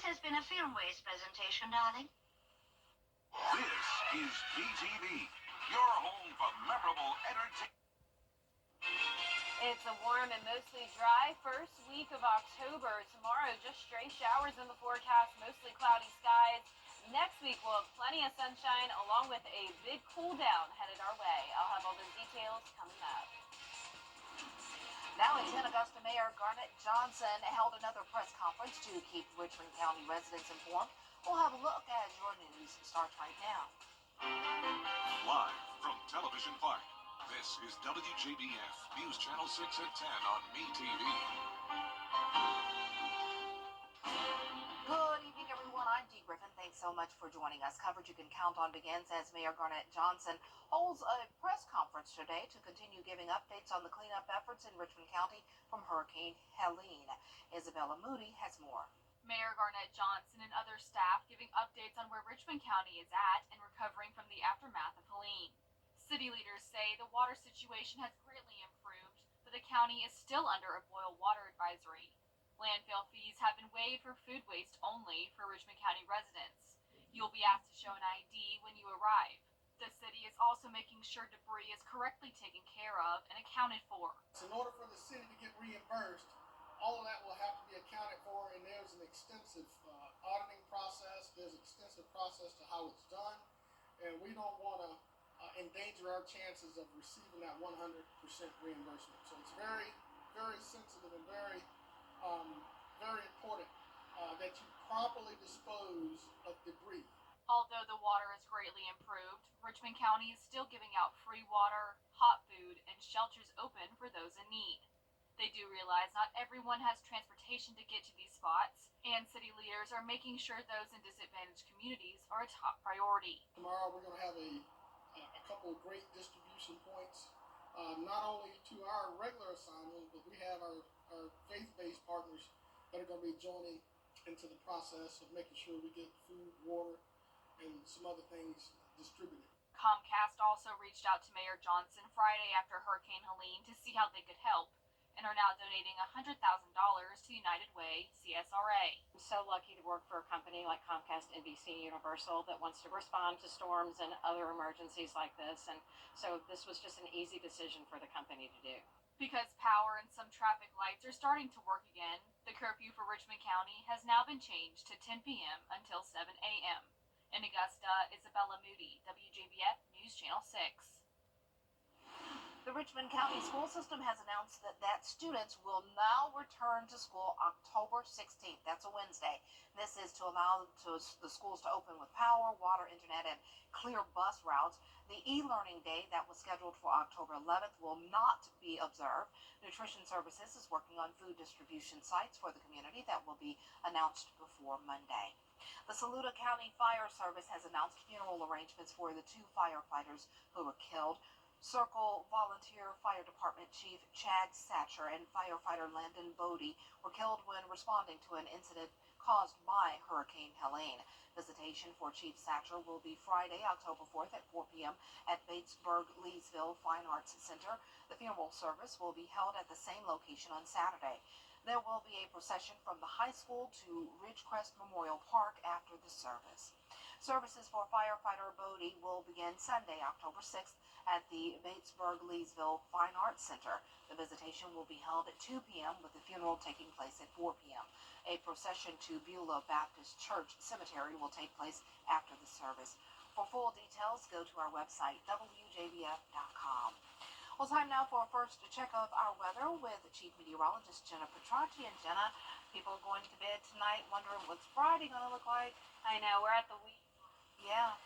This has been a Film Waste presentation, darling. This is WJBF, your home for memorable entertainment. It's a warm and mostly dry first week of October. Tomorrow, just stray showers in the forecast, mostly cloudy skies. Next week, we'll have plenty of sunshine along with a big cool down headed our way. I'll have all those details coming up. Now in Augusta, Mayor Garnett Johnson held another press conference to keep Richmond County residents informed. We'll have a look as your news starts right now. Live from Television Park, this is WJBF News Channel 6 at 10 on MeTV. Good evening, everyone. I'm Dee Griffin. Thanks so much for joining us. Coverage you can count on begins as Mayor Garnett Johnson holds a press conference today to continue giving updates on the cleanup efforts in Richmond County from Hurricane Helene. Isabella Moody has more. Mayor Garnett Johnson and other staff giving updates on where Richmond County is at and recovering from the aftermath of Helene. City leaders say the water situation has greatly improved, but the county is still under a boil water advisory. Landfill fees have been waived for food waste only for Richmond County residents. You'll be asked to show an ID when you arrive. The city is also making sure debris is correctly taken care of and accounted for. In order for the city to get reimbursed, all of that will have to be accounted for, and there's an extensive auditing process. There's an extensive process to how it's done, and we don't want to endanger our chances of receiving that 100% reimbursement. So it's very, very sensitive and very important that you properly dispose of debris. Although the water is greatly improved, Richmond County is still giving out free water, hot food, and shelters open for those in need. They do realize not everyone has transportation to get to these spots, and city leaders are making sure those in disadvantaged communities are a top priority. Tomorrow we're going to have a couple of great distribution points, not only to our regular assignment, but we have our faith-based partners that are going to be joining into the process of making sure we get food, water, and some other things distributed. Comcast also reached out to Mayor Johnson Friday after Hurricane Helene to see how they could help, and are now donating $100,000 to United Way CSRA. I'm so lucky to work for a company like Comcast, NBC, Universal that wants to respond to storms and other emergencies like this, and so this was just an easy decision for the company to do. Because power and some traffic lights are starting to work again, the curfew for Richmond County has now been changed to 10 p.m. until 7 a.m. In Augusta, Isabella Moody, WJBF News Channel 6. The Richmond County school system has announced that students will now return to school October 16th. That's a Wednesday. This is to allow the schools to open with power, water, internet, and clear bus routes. The e-learning day that was scheduled for October 11th will not be observed. Nutrition Services is working on food distribution sites for the community that will be announced before Monday. The Saluda County Fire Service has announced funeral arrangements for the 2 firefighters who were killed. Circle Volunteer Fire Department Chief Chad Satcher and firefighter Landon Bodie were killed when responding to an incident caused by Hurricane Helene. Visitation for Chief Satcher will be Friday, October 4th at 4 p.m. at Batesburg-Leesville Fine Arts Center. The funeral service will be held at the same location on Saturday. There will be a procession from the high school to Ridgecrest Memorial Park after the service. Services for firefighter Bodie will begin Sunday, October 6th at the Batesburg-Leesville Fine Arts Center. The visitation will be held at 2 p.m. with the funeral taking place at 4 p.m. A procession to Beulah Baptist Church Cemetery will take place after the service. For full details, go to our website, WJBF.com. Well, time now for a first check of our weather with Chief Meteorologist Jenna Petracci. And Jenna, people are going to bed tonight wondering what's Friday going to look like. I know, we're at the week. Yeah.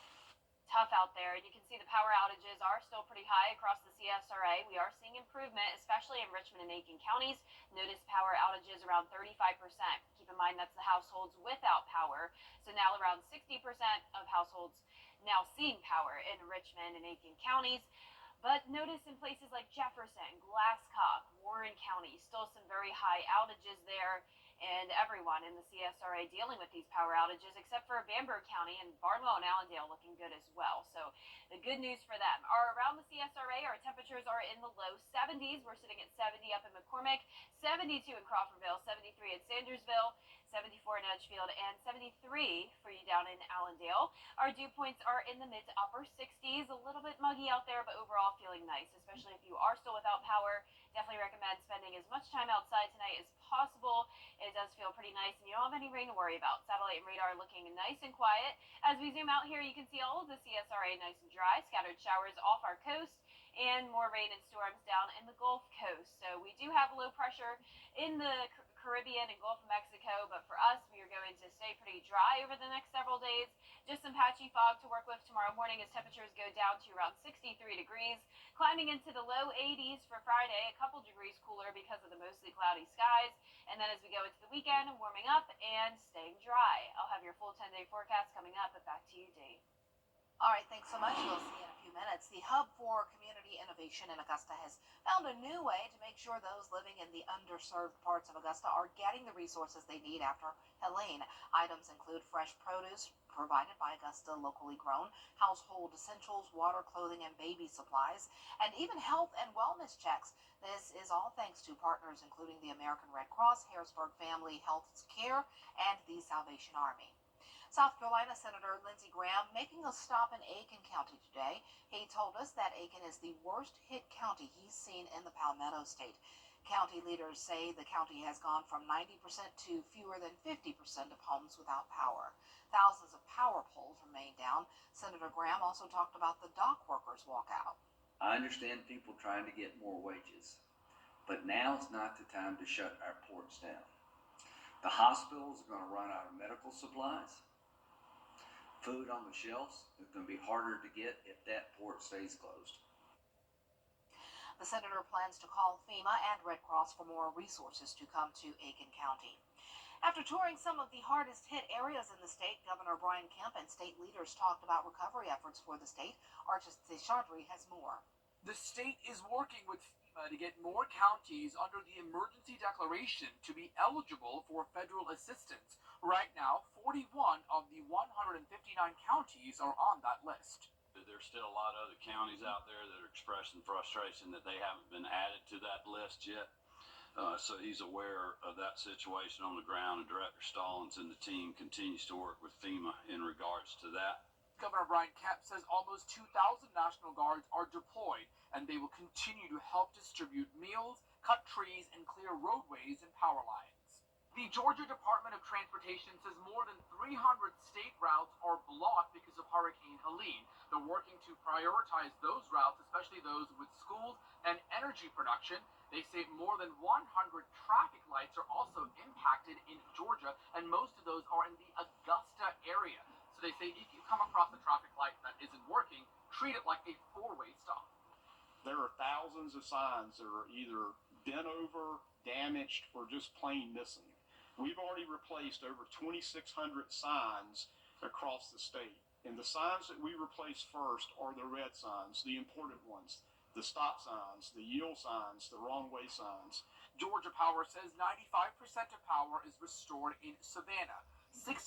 Tough out there, and you can see the power outages are still pretty high across the CSRA. We are seeing improvement, especially in Richmond and Aiken counties. Notice power outages around 35%. Keep in mind that's the households without power. So now around 60% of households now seeing power in Richmond and Aiken counties. But notice in places like Jefferson, Glasscock, Warren County, still some very high outages there, and everyone in the CSRA dealing with these power outages, except for Bamberg County and Barnwell and Allendale looking good as well. So the good news for them are around the CSRA, our temperatures are in the low 70s. We're sitting at 70 up in McCormick, 72 in Crawfordville, 73 at Sandersville, 74 in Edgefield, and 73 for you down in Allendale. Our dew points are in the mid to upper 60s. A little bit muggy out there, but overall feeling nice, especially if you are still without power. Definitely recommend spending as much time outside tonight as possible. It does feel pretty nice, and you don't have any rain to worry about. Satellite and radar looking nice and quiet. As we zoom out here, you can see all of the CSRA nice and dry. Scattered showers off our coast, and more rain and storms down in the Gulf Coast. So we do have low pressure in the Caribbean and Gulf of Mexico, but for us, we are going to stay pretty dry over the next several days. Just some patchy fog to work with tomorrow morning as temperatures go down to around 63 degrees, climbing into the low 80s for Friday, a couple degrees cooler because of the mostly cloudy skies. And then as we go into the weekend, warming up and staying dry. I'll have your full 10-day forecast coming up, but back to you, Dave. All right, thanks so much. We'll see you in a few minutes. The Hub for Community Innovation in Augusta has found a new way to make sure those living in the underserved parts of Augusta are getting the resources they need after Helene. Items include fresh produce provided by Augusta, locally grown, household essentials, water, clothing, and baby supplies, and even health and wellness checks. This is all thanks to partners including the American Red Cross, Harrisburg Family Health Care, and the Salvation Army. South Carolina Senator Lindsey Graham making a stop in Aiken County today. He told us that Aiken is the worst hit county he's seen in the Palmetto State. County leaders say the county has gone from 90% to fewer than 50% of homes without power. Thousands of power poles remain down. Senator Graham also talked about the dock workers walkout. I understand people trying to get more wages, but now is not the time to shut our ports down. The hospitals are going to run out of medical supplies. Food on the shelves is going to be harder to get if that port stays closed. The senator plans to call FEMA and Red Cross for more resources to come to Aiken County. After touring some of the hardest hit areas in the state, Governor Brian Kemp and state leaders talked about recovery efforts for the state. Archie Chaudhry has more. The state is working with FEMA to get more counties under the emergency declaration to be eligible for federal assistance. Right now, 41 of the 159 counties are on that list. There's still a lot of other counties out there that are expressing frustration that they haven't been added to that list yet. So he's aware of that situation on the ground, and Director Stallings and the team continues to work with FEMA in regards to that. Governor Brian Kemp says almost 2,000 National Guards are deployed, and they will continue to help distribute meals, cut trees, and clear roadways and power lines. The Georgia Department of Transportation says more than 300 state routes are blocked because of Hurricane Helene. They're working to prioritize those routes, especially those with schools and energy production. They say more than 100 traffic lights are also impacted in Georgia, and most of those are in the Augusta area. So they say if you come across a traffic light that isn't working, treat it like a four-way stop. There are thousands of signs that are either bent over, damaged, or just plain missing. We've already replaced over 2,600 signs across the state. And the signs that we replace first are the red signs, the important ones, the stop signs, the yield signs, the wrong way signs. Georgia Power says 95% of power is restored in Savannah, 65%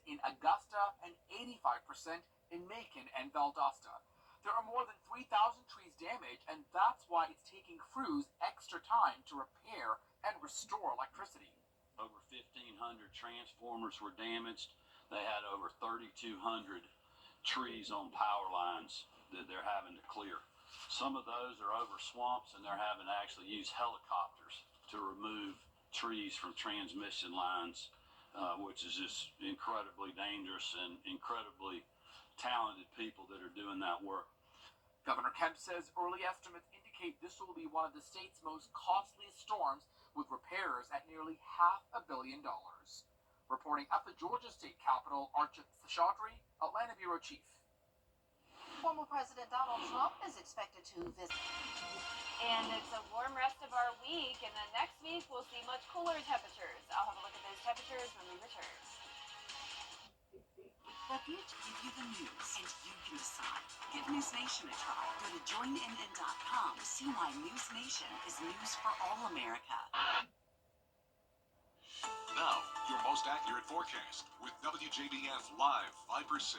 in Augusta, and 85% in Macon and Valdosta. There are more than 3,000 trees damaged, and that's why it's taking crews extra time to repair and restore electricity. Over 1,500 transformers were damaged. They had over 3,200 trees on power lines that they're having to clear. Some of those are over swamps, and they're having to actually use helicopters to remove trees from transmission lines, which is just incredibly dangerous and incredibly talented people that are doing that work. Governor Kemp says early estimates indicate this will be one of the state's most costliest storms, with repairs at nearly $500 million. Reporting at the Georgia State Capitol, Archie Chaudhry, Atlanta Bureau Chief. Former President Donald Trump is expected to visit. And it's a warm rest of our week, and then next week we'll see much cooler temperatures. I'll have a look at those temperatures when we return. The future give you the news, and you can decide. Give News Nation a try. Go to joinnn.com to see why News Nation is news for all America. Now, your most accurate forecast with WJBF Live 5 for 6.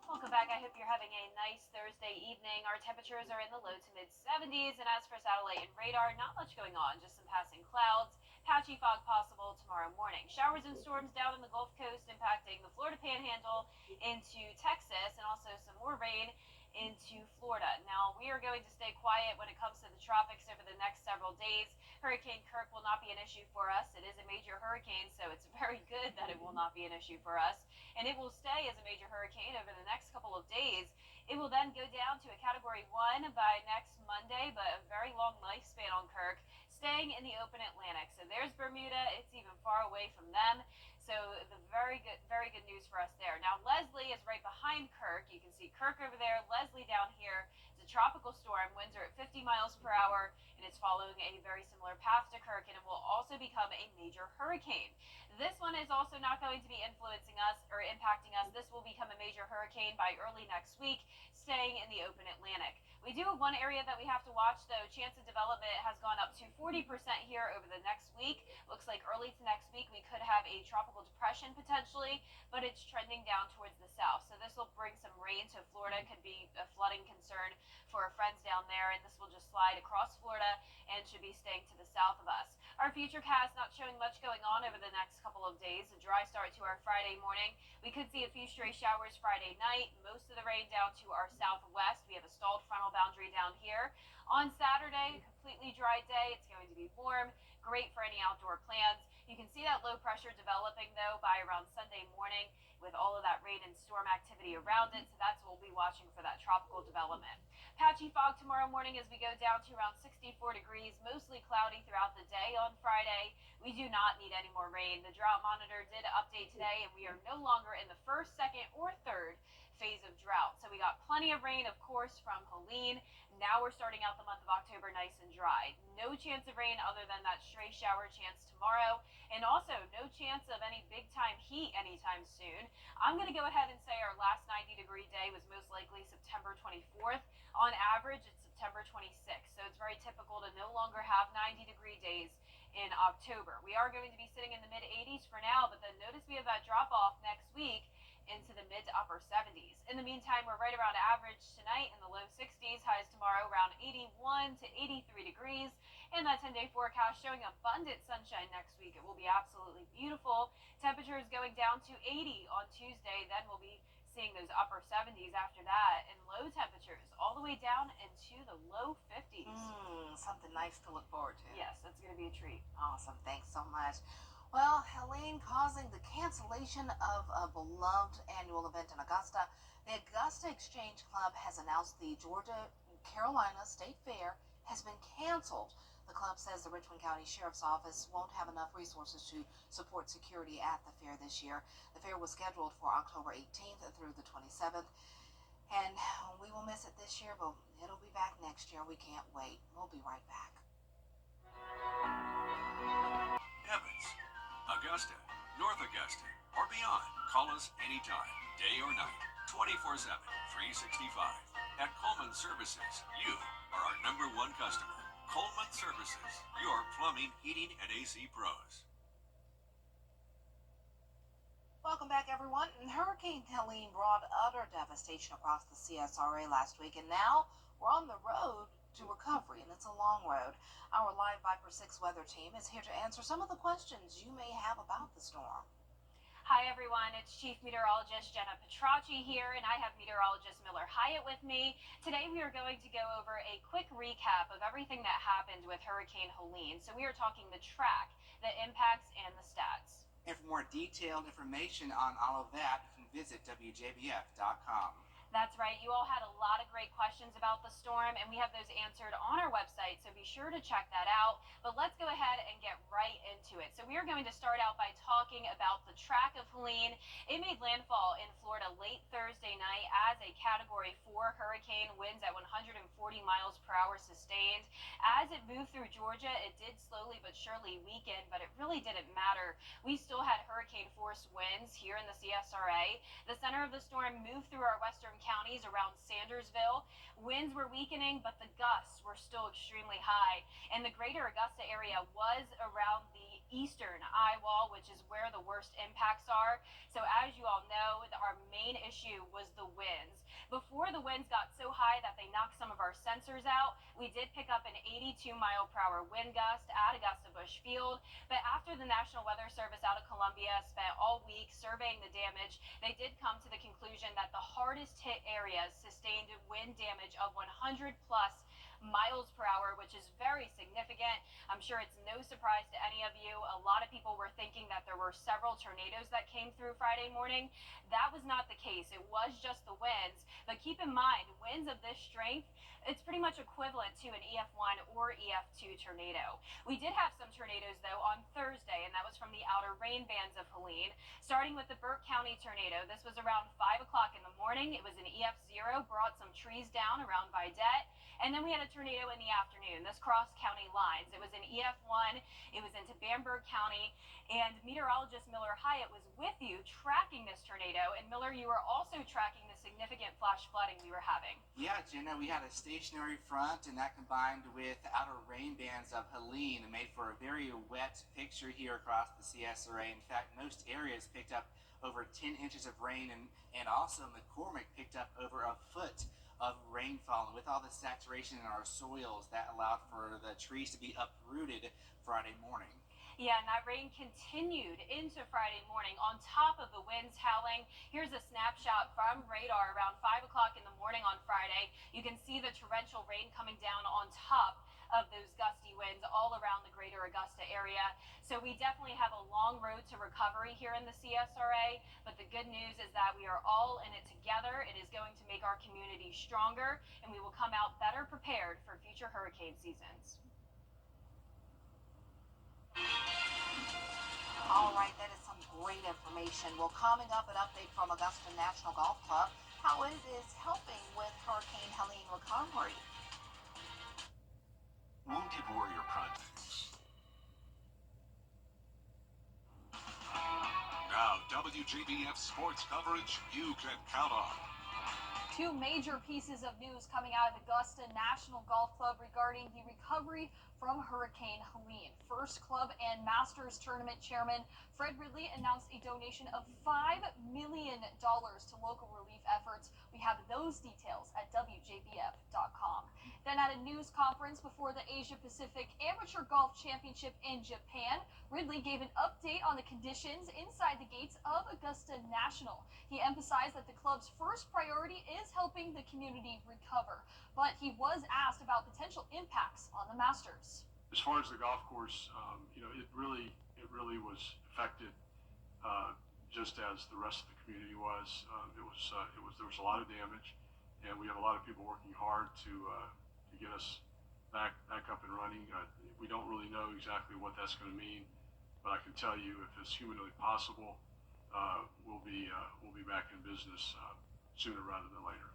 Welcome back. I hope you're having a nice Thursday evening. Our temperatures are in the low to mid 70s, and as for satellite and radar, not much going on, just some passing clouds. Patchy fog possible tomorrow morning. Showers and storms down in the Gulf Coast impacting the Florida Panhandle into Texas, and also some more rain into Florida. Now, we are going to stay quiet when it comes to the tropics over the next several days. Hurricane Kirk will not be an issue for us. It is a major hurricane, so it's very good that it will not be an issue for us. And it will stay as a major hurricane over the next couple of days. It will then go down to a Category 1 by next Monday, but a very long lifespan on Kirk, staying in the open Atlantic. So there's Bermuda. It's even far away from them. So the very good news for us there. Now, Leslie is right behind Kirk. You can see Kirk over there, Leslie down here. It's a tropical storm. Winds are at 50 miles per hour, and it's following a very similar path to Kirk, and it will also become a major hurricane. This one is also not going to be influencing us or impacting us. This will become a major hurricane by early next week, staying in the open Atlantic. We do have one area that we have to watch, though. Chance of development has gone up to 40% here over the next week. Looks like early to next week we could have a tropical depression potentially, but it's trending down towards the south. So this will bring some rain to Florida. Could be a flooding concern for our friends down there, and this will just slide across Florida and should be staying to the south of us. Our futurecast not showing much going on over the next couple of days. A dry start to our Friday morning. We could see a few stray showers Friday night. Most of the rain down to our southwest. We have a stalled frontal boundary down here. On Saturday, completely dry day. It's going to be warm. Great for any outdoor plans. You can see that low pressure developing, though, by around Sunday morning with all of that rain and storm activity around it. So that's what we'll be watching for, that tropical development. Patchy fog tomorrow morning as we go down to around 64 degrees, mostly cloudy throughout the day on Friday. We do not need any more rain. The drought monitor did update today, and we are no longer in the first, second, or third phase of drought. So we got plenty of rain, of course, from Helene. Now we're starting out the month of October nice and dry. No chance of rain other than that stray shower chance tomorrow, and also no chance of any big time heat anytime soon. I'm going to go ahead and say our last 90-degree day was most likely September 24th. On average, it's September 26th, so it's very typical to no longer have 90-degree days in October. We are going to be sitting in the mid-80s for now, but then notice we have that drop off next week into the mid to upper 70s. In the meantime, we're right around average tonight in the low 60s, highs tomorrow around 81 to 83 degrees, and that 10-day forecast showing abundant sunshine next week. It will be absolutely beautiful. Temperatures going down to 80 on Tuesday, then we'll be seeing those upper 70s after that, and low temperatures all the way down into the low 50s. Something nice to look forward to. Yes, that's going to be a treat. Awesome. Thanks so much. Well, Helene causing the cancellation of a beloved annual event in Augusta. The Augusta Exchange Club has announced the Georgia-Carolina State Fair has been canceled. The club says the Richmond County Sheriff's Office won't have enough resources to support security at the fair this year. The fair was scheduled for October 18th through the 27th. And we will miss it this year, but it'll be back next year. We can't wait. We'll be right back. Evans, Augusta, North Augusta, or beyond. Call us anytime, day or night, 24/7, 365. At Coleman Services, you are our #1 customer. Coleman Services, your plumbing, heating, and AC pros. Welcome back, everyone. Hurricane Helene brought utter devastation across the CSRA last week, and now we're on the road to recovery, and it's a long road. Our live Viper 6 weather team is here to answer some of the questions you may have about the storm. Hi, everyone. It's Chief Meteorologist Jenna Petracci here, and I have meteorologist Miller Hyatt with me. Today, we are going to go over a quick recap of everything that happened with Hurricane Helene. So we are talking the track, the impacts, and the stats. And for more detailed information on all of that, you can visit WJBF.com. That's right. You all had a lot of great questions about the storm, and we have those answered on our website, so be sure to check that out. But let's go ahead and get right into it. So we are going to start out by talking about the track of Helene. It made landfall in Florida late Thursday night as a Category 4 hurricane, winds at 140 miles per hour sustained. As it moved through Georgia, it did slowly but surely weaken, but it really didn't matter. We still had hurricane force winds here in the CSRA. The center of the storm moved through our western counties around Sandersville. Winds were weakening, but the gusts were still extremely high. And the greater Augusta area was around the eastern eye wall, which is where the worst impacts are. So as you all know, our main issue was the winds. Before the winds got so high that they knocked some of our sensors out, we did pick up an 82-mile-per-hour wind gust at Augusta Busch Field. But after the National Weather Service out of Columbia spent all week surveying the damage, they did come to the conclusion that the hardest hit areas sustained wind damage of 100 plus miles per hour, which is very significant. I'm sure it's no surprise to any of you. A lot of people were thinking that there were several tornadoes that came through Friday morning. That was not the case. It was just the winds. But keep in mind, winds of this strength, it's pretty much equivalent to an EF1 or EF2 tornado. We did have some tornadoes, though, on Thursday, and that was from the outer rain bands of Helene. Starting with the Burke County tornado, this was around 5 o'clock in the morning. It was an EF0, brought some trees down around Vidette. And then we had a tornado in the afternoon. This crossed county lines. It was an EF1. It was into Bamberg County. And meteorologist Miller Hyatt was with you tracking this tornado. And Miller, you were also tracking the significant flash flooding we were having. Yeah, Jenna, we had a stationary front, and that combined with the outer rain bands of Helene made for a very wet picture here across the CSRA. In fact, most areas picked up over 10 inches of rain, and also McCormick picked up over a foot of rainfall. And with all the saturation in our soils, that allowed for the trees to be uprooted Friday morning. Yeah, and that rain continued into Friday morning on top of the winds howling. Here's a snapshot from radar around 5 o'clock in the morning on Friday. You can see the torrential rain coming down on top of those gusty winds all around the greater Augusta area. So we definitely have a long road to recovery here in the CSRA, but the good news is that we are all in it together. It is going to make our community stronger, and we will come out better prepared for future hurricane seasons. All right, that is some great information. Well, coming up, an update from Augusta National Golf Club, how it is helping with Hurricane Helene recovery. Wounded Warrior Projects. Now, WJBF sports coverage you can count on. Two major pieces of news coming out of Augusta National Golf Club regarding the recovery from Hurricane Helene. First Club and Masters Tournament Chairman Fred Ridley announced a donation of $5 million to local relief efforts. We have those details at WJBF.com. Then at a news conference before the Asia Pacific Amateur Golf Championship in Japan, Ridley gave an update on the conditions inside the gates of Augusta National. He emphasized that the club's first priority is helping the community recover, but he was asked about potential impacts on the Masters. As far as the golf course, it really was affected just as the rest of the community was. There was a lot of damage, and we have a lot of people working hard to get us back up and running. We don't really know exactly what that's going to mean, but I can tell you, if it's humanly possible, we'll be back in business sooner rather than later.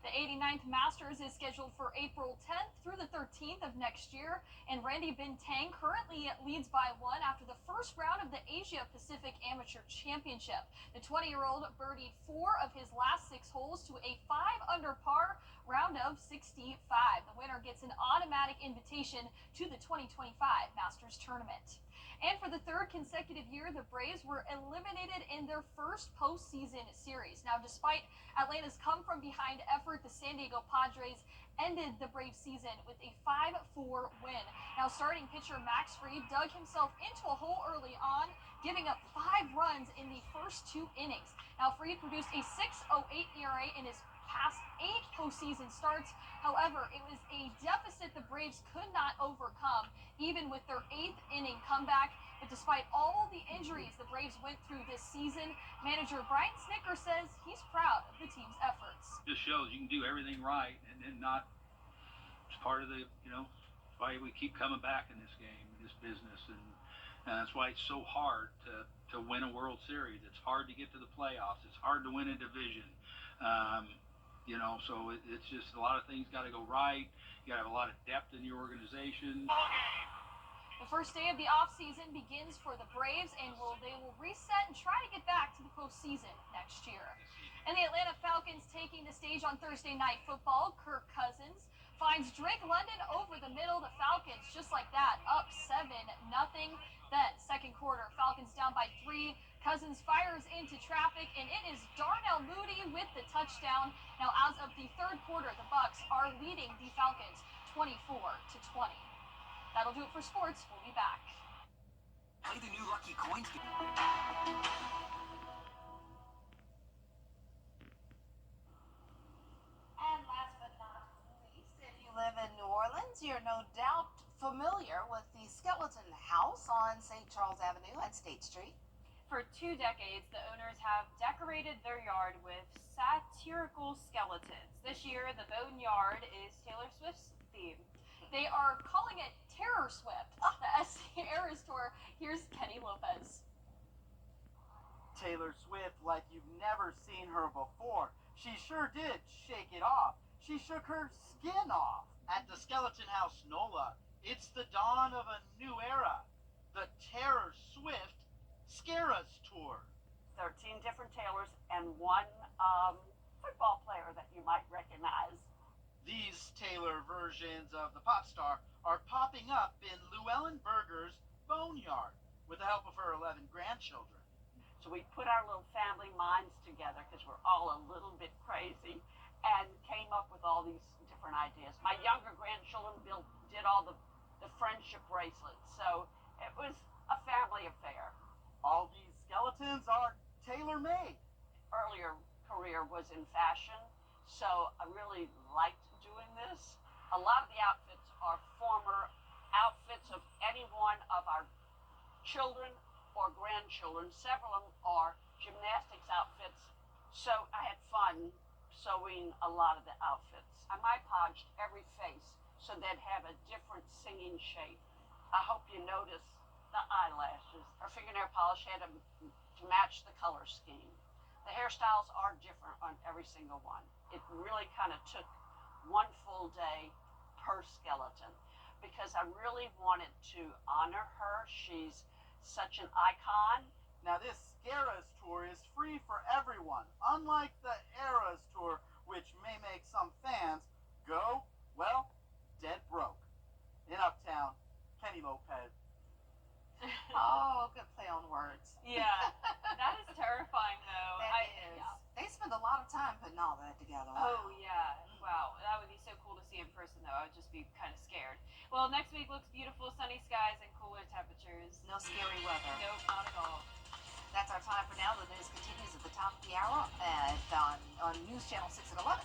The 89th Masters is scheduled for April 10th through the 13th of next year, and Randy Bintang currently leads by one after the first round of the Asia Pacific Amateur Championship. The 20-year-old birdied 4 of his last 6 holes to a 5-under par round of 65. The winner gets an automatic invitation to the 2025 Masters Tournament. And for the third consecutive year, the Braves were eliminated in their first postseason series. Now, despite Atlanta's come-from-behind effort, the San Diego Padres ended the Braves season with a 5-4 win. Now, starting pitcher Max Fried dug himself into a hole early on, giving up 5 runs in the first 2 innings. Now, Fried produced a 6.08 ERA in his past 8 postseason starts. However, it was a deficit the Braves could not overcome, even with their 8th inning comeback. But despite all the injuries the Braves went through this season, manager Brian Snitker says he's proud of the team's efforts. Just shows you can do everything right and then not. It's part of the, why we keep coming back in this game, in this business, and that's why it's so hard to win a World Series. It's hard to get to the playoffs. It's hard to win a division. So it's just a lot of things got to go right. You got to have a lot of depth in your organization. The first day of the offseason begins for the Braves, and they will reset and try to get back to the postseason next year. And the Atlanta Falcons taking the stage on Thursday Night Football. Kirk Cousins finds Drake London over the middle. The Falcons, just like that, up 7-0. Then, second quarter, Falcons down by 3. Cousins fires into traffic, and it is Darnell Mooney with the touchdown. Now, as of the third quarter, the Bucs are leading the Falcons 24-20. That'll do it for sports. We'll be back. Play the new Lucky Coins game. And last but not least, if you live in New Orleans, you're no doubt familiar with the Skeleton House on St. Charles Avenue and State Street. For 2 decades, the owners have decorated their yard with satirical skeletons. This year, the Boneyard is Taylor Swift's theme. They are calling it Terror Swift. The SC Eras Tour. Here's Kenny Lopez. Taylor Swift like you've never seen her before. She sure did shake it off. She shook her skin off. At the Skeleton House NOLA, it's the dawn of a new era. The Terror Swift Scaras Tour. 13 different Taylors and one football player that you might recognize. These Taylor versions of the pop star are popping up in Llewellyn Berger's Boneyard with the help of her 11 grandchildren. So we put our little family minds together because we're all a little bit crazy and came up with all these different ideas. My younger grandchildren did all the friendship bracelets. So it was a family affair. All these skeletons are tailor-made. Earlier career was in fashion, so I really liked doing this. A lot of the outfits are former outfits of any one of our children or grandchildren. Several of them are gymnastics outfits, so I had fun sewing a lot of the outfits. I Mod-Podged every face so they'd have a different singing shape. I hope you notice the eyelashes. Our fingernail polish had to match the color scheme. The hairstyles are different on every single one. It really kind of took one full day per skeleton because I really wanted to honor her. She's such an icon. Now this Scaras Tour is free for everyone, unlike the Eras Tour, which may make some fans go, well, dead broke. In Uptown, Kenny Lopez. Oh, good play on words. Yeah, that is terrifying though. That is. Yeah. They spend a lot of time putting all that together. Oh yeah, wow, that would be so cool to see in person though. I would just be kind of scared. Well, next week looks beautiful, sunny skies and cooler temperatures. No scary weather. Nope, not at all. That's our time for now. The news continues at the top of the hour on News Channel 6 at 11.